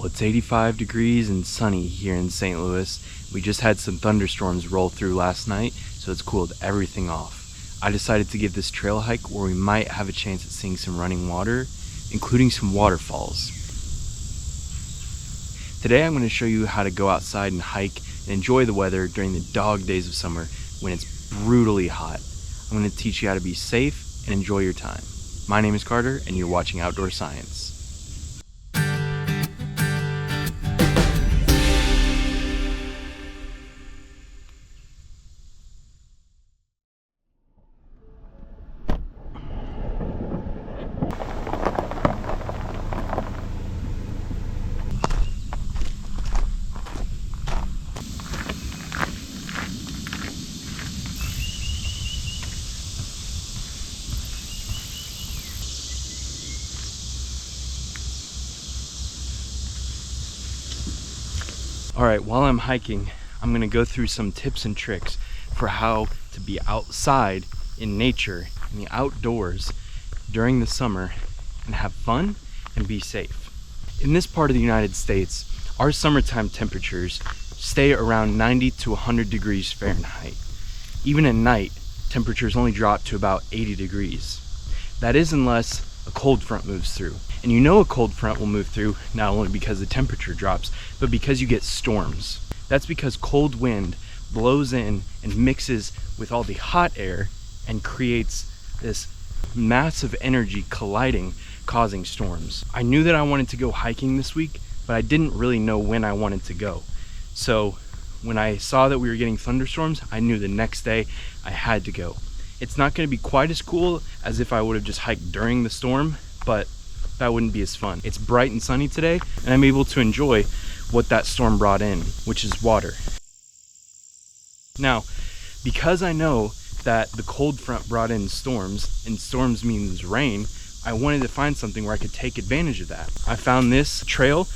Well, it's 85 degrees and sunny here in St. Louis. We just had some thunderstorms roll through last night, so it's cooled everything off. I decided to give this trail hike where we might have a chance at seeing some running water, including some waterfalls. Today I'm going to show you how to go outside and hike and enjoy the weather during the dog days of summer when it's brutally hot. I'm going to teach you how to be safe and enjoy your time. My name is Carter and you're watching Outdoor Science. Alright, while I'm hiking, I'm going to go through some tips and tricks for how to be outside in nature, in the outdoors during the summer and have fun and be safe. In this part of the United States, our summertime temperatures stay around 90 to 100 degrees Fahrenheit. Even at night, temperatures only drop to about 80 degrees. That is unless a cold front moves through. And you know a cold front will move through not only because the temperature drops, but because you get storms. That's because cold wind blows in and mixes with all the hot air and creates this massive energy colliding, causing storms. I knew that I wanted to go hiking this week, but I didn't really know when I wanted to go. So when I saw that we were getting thunderstorms, I knew the next day I had to go. It's not going to be quite as cool as if I would have just hiked during the storm, but that wouldn't be as fun. It's bright and sunny today, and I'm able to enjoy what that storm brought in, which is water. Now, because I know that the cold front brought in storms, and storms means rain, I wanted to find something where I could take advantage of that. I found this trail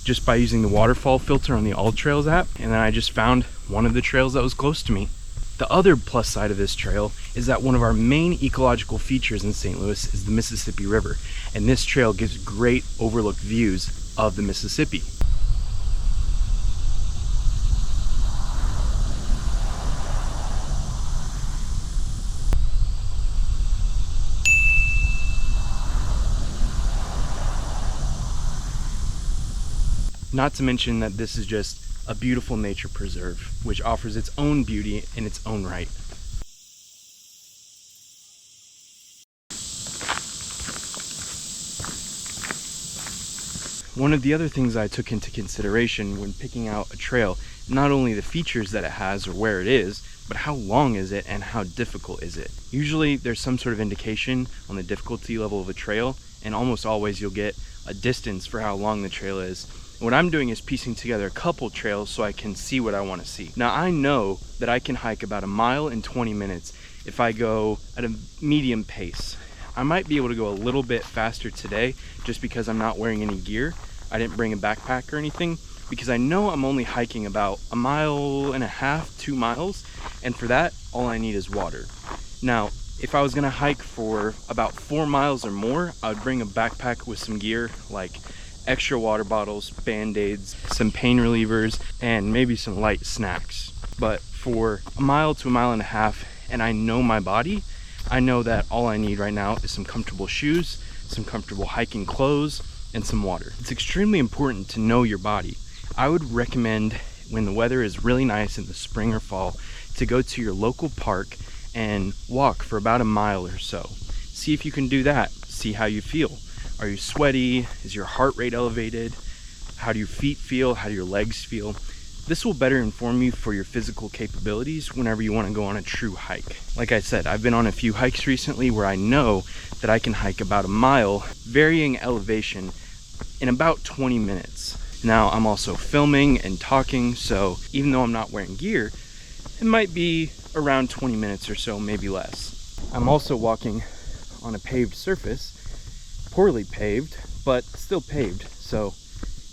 just by using the waterfall filter on the All Trails app, and then I just found one of the trails that was close to me. The other plus side of this trail is that one of our main ecological features in St. Louis is the Mississippi River, and this trail gives great overlooked views of the Mississippi. Not to mention that this is just a beautiful nature preserve, which offers its own beauty in its own right. One of the other things I took into consideration when picking out a trail, not only the features that it has or where it is, but how long is it and how difficult is it. Usually there's some sort of indication on the difficulty level of a trail, and almost always you'll get a distance for how long the trail is. What I'm doing is piecing together a couple trails so I can see what I want to see. Now I know that I can hike about 1 mile in 20 minutes if I go at a medium pace. I might be able to go a little bit faster today just because I'm not wearing any gear. I didn't bring a backpack or anything because I know I'm only hiking about 1.5 miles, 2 miles, and for that all I need is water. Now if I was gonna hike for about 4 miles or more, I would bring a backpack with some gear like extra water bottles, band-aids, some pain relievers, and maybe some light snacks. But for 1 mile to 1.5 miles, and I know my body, I know that all I need right now is some comfortable shoes, some comfortable hiking clothes, and some water. It's extremely important to know your body. I would recommend when the weather is really nice in the spring or fall to go to your local park and walk for about 1 mile or so. See if you can do that. See how you feel. Are you sweaty? Is your heart rate elevated? How do your feet feel? How do your legs feel? This will better inform you for your physical capabilities whenever you want to go on a true hike. Like I said, I've been on a few hikes recently where I know that I can hike about 1 mile, varying elevation, in about 20 minutes. Now I'm also filming and talking, so even though I'm not wearing gear, it might be around 20 minutes or so, maybe less. I'm also walking on a paved surface, poorly paved, but still paved, so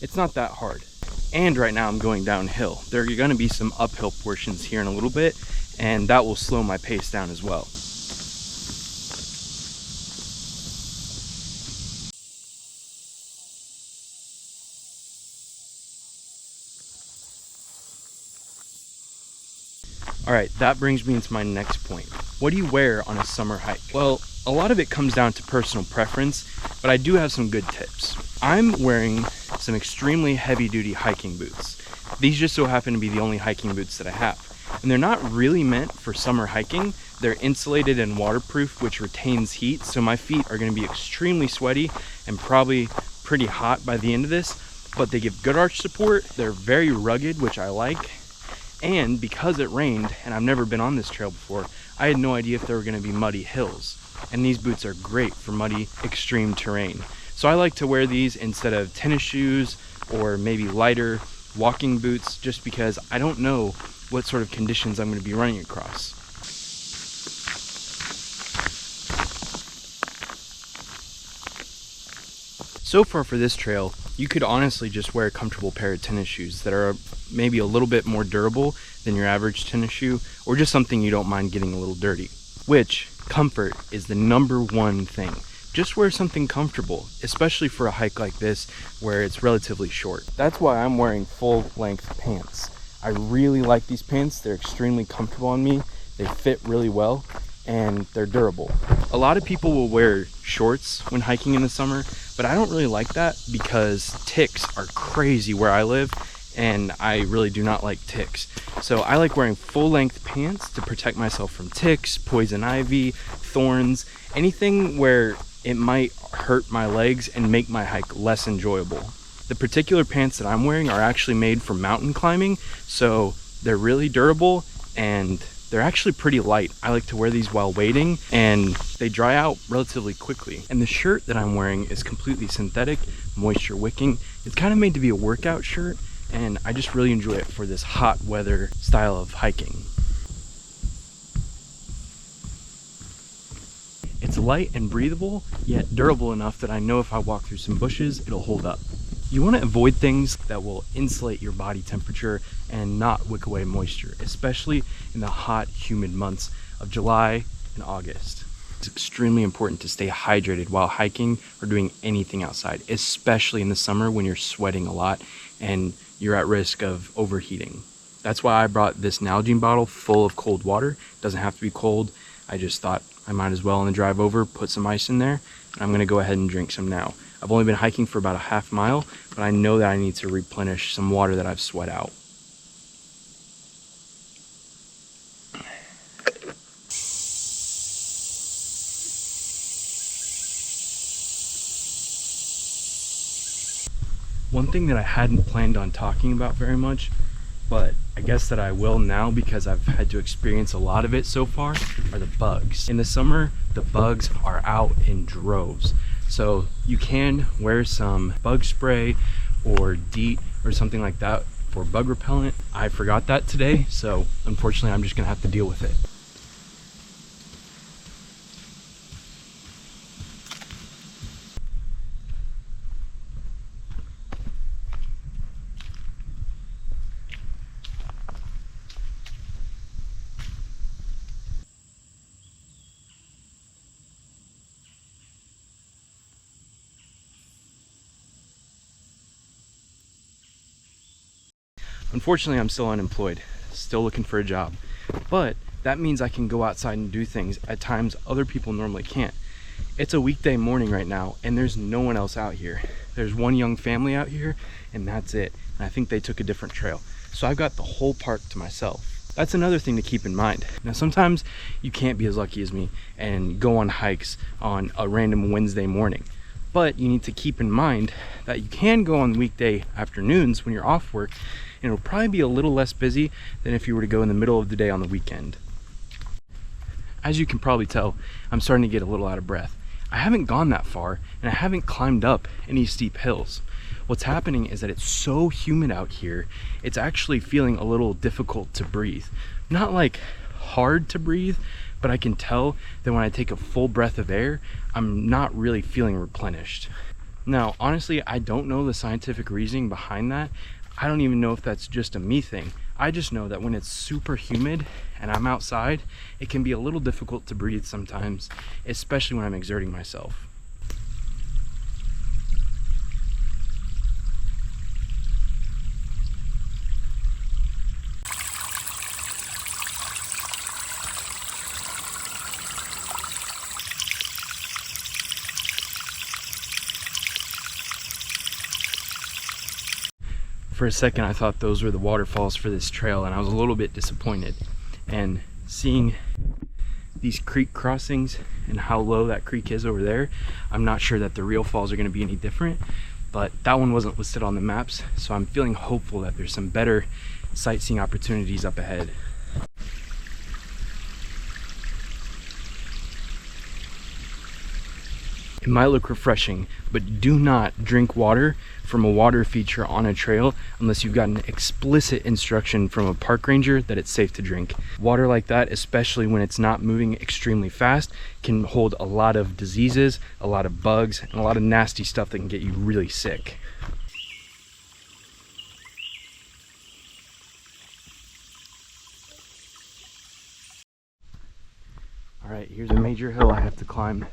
it's not that hard. And right now I'm going downhill. There are going to be some uphill portions here in a little bit, and that will slow my pace down as well. All right, that brings me into my next point. What do you wear on a summer hike? Well, a lot of it comes down to personal preference, but I do have some good tips. I'm wearing some extremely heavy-duty hiking boots. These just so happen to be the only hiking boots that I have. And they're not really meant for summer hiking. They're insulated and waterproof, which retains heat, so my feet are going to be extremely sweaty and probably pretty hot by the end of this, but they give good arch support. They're very rugged, which I like. And because it rained, and I've never been on this trail before, I had no idea if there were going to be muddy hills. And these boots are great for muddy, extreme terrain. So I like to wear these instead of tennis shoes or maybe lighter walking boots, just because I don't know what sort of conditions I'm going to be running across. So far for this trail, you could honestly just wear a comfortable pair of tennis shoes that are maybe a little bit more durable than your average tennis shoe, or just something you don't mind getting a little dirty. Which, comfort is the #1 thing. Just wear something comfortable, especially for a hike like this where it's relatively short. That's why I'm wearing full-length pants. I really like these pants. They're extremely comfortable on me. They fit really well, and they're durable. A lot of people will wear shorts when hiking in the summer, but I don't really like that because ticks are crazy where I live, and I really do not like ticks. So I like wearing full-length pants to protect myself from ticks, poison ivy, thorns, anything where it might hurt my legs and make my hike less enjoyable. The particular pants that I'm wearing are actually made for mountain climbing, so they're really durable and they're actually pretty light. I like to wear these while wading, and they dry out relatively quickly. And the shirt that I'm wearing is completely synthetic, moisture wicking. It's kind of made to be a workout shirt, and I just really enjoy it for this hot weather style of hiking. It's light and breathable, yet durable enough that I know if I walk through some bushes, it'll hold up. You want to avoid things that will insulate your body temperature and not wick away moisture, especially in the hot, humid months of July and August. It's extremely important to stay hydrated while hiking or doing anything outside, especially in the summer when you're sweating a lot and you're at risk of overheating. That's why I brought this Nalgene bottle full of cold water. It doesn't have to be cold. I just thought I might as well on the drive over put some ice in there, and I'm going to go ahead and drink some now. I've only been hiking for about a half mile, but I know that I need to replenish some water that I've sweat out. One thing that I hadn't planned on talking about very much, but I guess that I will now because I've had to experience a lot of it so far, are the bugs. In the summer, the bugs are out in droves. So you can wear some bug spray or DEET or something like that for bug repellent. I forgot that today, so unfortunately I'm just gonna have to deal with it. Unfortunately, I'm still unemployed, still looking for a job, but that means I can go outside and do things at times other people normally can't. It's a weekday morning right now, and there's no one else out here. There's one young family out here, and that's it. And I think they took a different trail. So I've got the whole park to myself. That's another thing to keep in mind. Now, sometimes you can't be as lucky as me and go on hikes on a random Wednesday morning. But you need to keep in mind that you can go on weekday afternoons when you're off work, and it'll probably be a little less busy than if you were to go in the middle of the day on the weekend. As you can probably tell, I'm starting to get a little out of breath. I haven't gone that far, and I haven't climbed up any steep hills. What's happening is that it's so humid out here, it's actually feeling a little difficult to breathe. Not like hard to breathe, but I can tell that when I take a full breath of air, I'm not really feeling replenished. Now, honestly, I don't know the scientific reasoning behind that. I don't even know if that's just a me thing. I just know that when it's super humid and I'm outside, it can be a little difficult to breathe sometimes, especially when I'm exerting myself. For a second I thought those were the waterfalls for this trail, and I was a little bit disappointed. And seeing these creek crossings and how low that creek is over there, I'm not sure that the real falls are going to be any different, but that one wasn't listed on the maps, so I'm feeling hopeful that there's some better sightseeing opportunities up ahead. It might look refreshing, but do not drink water from a water feature on a trail unless you've gotten explicit instruction from a park ranger that it's safe to drink. Water like that, especially when it's not moving extremely fast, can hold a lot of diseases, a lot of bugs, and a lot of nasty stuff that can get you really sick. All right, here's a major hill I have to climb.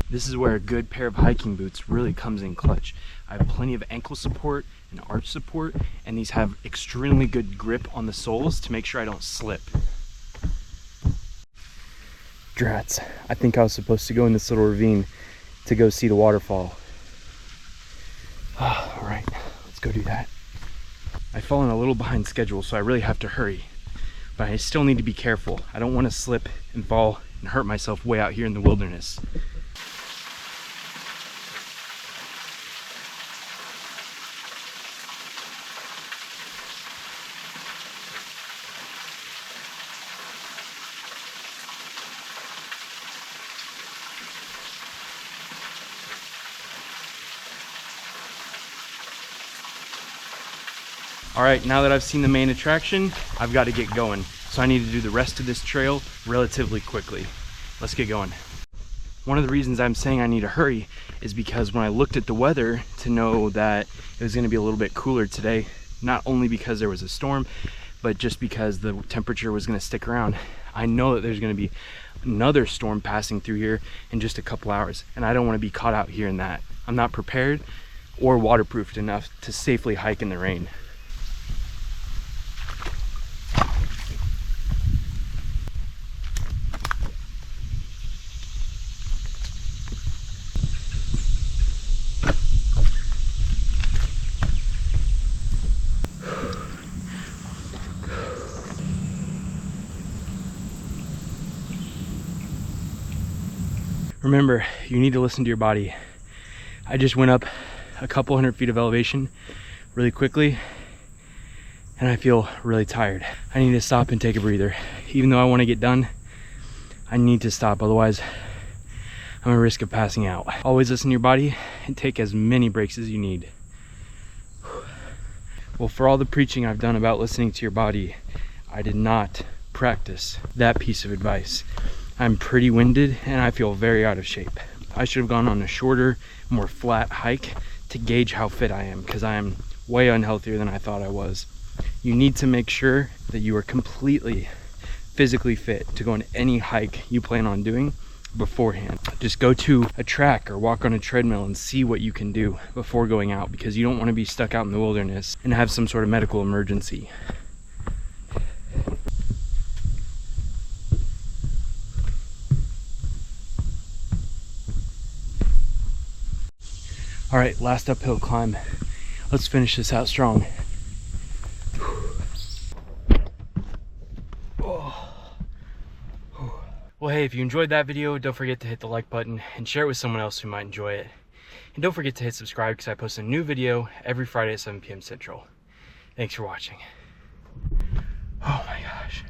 This is where a good pair of hiking boots really comes in clutch. I have plenty of ankle support and arch support, and these have extremely good grip on the soles to make sure I don't slip. Drats, I think I was supposed to go in this little ravine to go see the waterfall. All right, let's go do that. I've fallen a little behind schedule, so I really have to hurry, but I still need to be careful. I don't want to slip and fall and hurt myself way out here in the wilderness. All right, now that I've seen the main attraction, I've got to get going. So I need to do the rest of this trail relatively quickly. Let's get going. One of the reasons I'm saying I need to hurry is because when I looked at the weather to know that it was going to be a little bit cooler today, not only because there was a storm, but just because the temperature was going to stick around, I know that there's going to be another storm passing through here in just a couple hours, and I don't want to be caught out here in that. I'm not prepared or waterproofed enough to safely hike in the rain. Remember, you need to listen to your body. I just went up a couple hundred feet of elevation really quickly, and I feel really tired. I need to stop and take a breather. Even though I want to get done, I need to stop, otherwise I'm at risk of passing out. Always listen to your body and take as many breaks as you need. Well, for all the preaching I've done about listening to your body, I did not practice that piece of advice. I'm pretty winded and I feel very out of shape. I should have gone on a shorter, more flat hike to gauge how fit I am, because I am way unhealthier than I thought I was. You need to make sure that you are completely physically fit to go on any hike you plan on doing beforehand. Just go to a track or walk on a treadmill and see what you can do before going out, because you don't want to be stuck out in the wilderness and have some sort of medical emergency. All right, last uphill climb. Let's finish this out strong. Well, hey, if you enjoyed that video, don't forget to hit the like button and share it with someone else who might enjoy it. And don't forget to hit subscribe, because I post a new video every Friday at 7 p.m. Central. Thanks for watching. Oh my gosh.